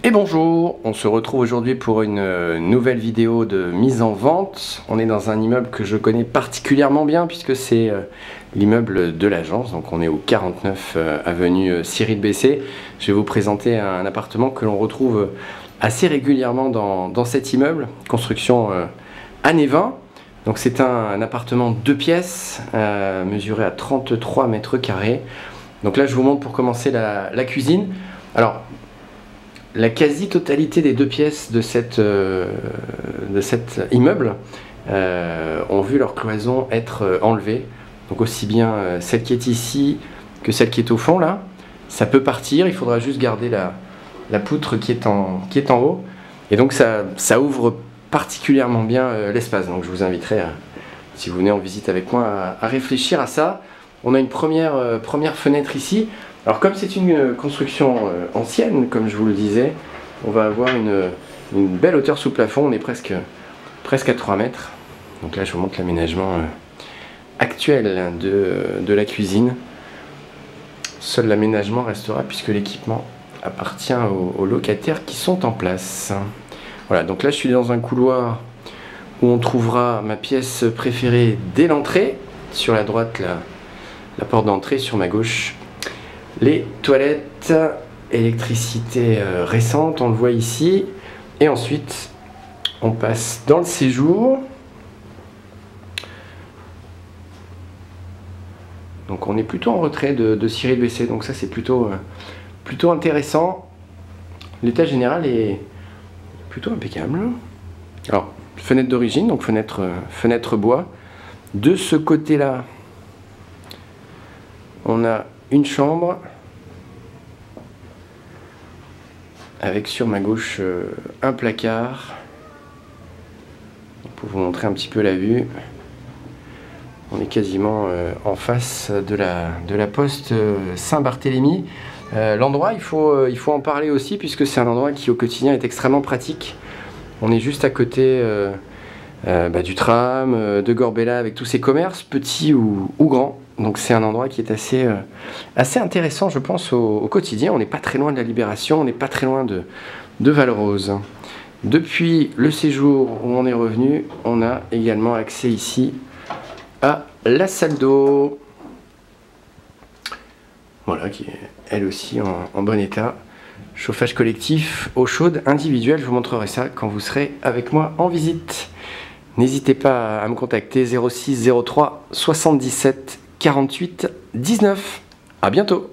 Et bonjour, on se retrouve aujourd'hui pour une nouvelle vidéo de mise en vente. On est dans un immeuble que je connais particulièrement bien puisque c'est l'immeuble de l'agence. Donc on est au 49 avenue Cyril Bessé. Je vais vous présenter un appartement que l'on retrouve assez régulièrement dans cet immeuble. Construction années 20. Donc c'est un appartement 2 pièces mesuré à 33 mètres carrés. Donc là je vous montre pour commencer la cuisine. Alors la quasi-totalité des 2 pièces de cet immeuble ont vu leur cloison être enlevée. Donc aussi bien celle qui est ici que celle qui est au fond là. Ça peut partir, il faudra juste garder la poutre qui est en haut. Et donc ça ouvre particulièrement bien l'espace. Donc je vous inviterai, si vous venez en visite avec moi, à réfléchir à ça. On a une première fenêtre ici. Alors comme c'est une construction ancienne, comme je vous le disais, on va avoir une belle hauteur sous plafond, on est presque à 3 mètres. Donc là je vous montre l'aménagement actuel de la cuisine. Seul l'aménagement restera puisque l'équipement appartient aux locataires qui sont en place. Voilà, donc là je suis dans un couloir où on trouvera ma pièce préférée dès l'entrée. Sur la droite, la porte d'entrée, sur ma gauche, les toilettes, électricité récente, on le voit ici. Et ensuite, on passe dans le séjour. Donc on est plutôt en retrait de Cyril Bessé, donc ça c'est plutôt intéressant. L'état général est plutôt impeccable. Alors, fenêtre d'origine, donc fenêtre bois. De ce côté-là, on a une chambre avec sur ma gauche un placard. Pour vous montrer un petit peu la vue, on est quasiment en face de la poste Saint-Barthélemy. L'endroit, il faut en parler aussi puisque c'est un endroit qui au quotidien est extrêmement pratique. On est juste à côté du tram, de Gorbella avec tous ses commerces, petits ou grands. Donc c'est un endroit qui est assez intéressant, je pense, au quotidien. On n'est pas très loin de la Libération, on n'est pas très loin de Valrose. Depuis le séjour où on est revenu, on a également accès ici à la salle d'eau. Voilà, qui est elle aussi en bon état. Chauffage collectif, eau chaude individuelle, je vous montrerai ça quand vous serez avec moi en visite. N'hésitez pas à me contacter 06 03 77 48 19. À bientôt.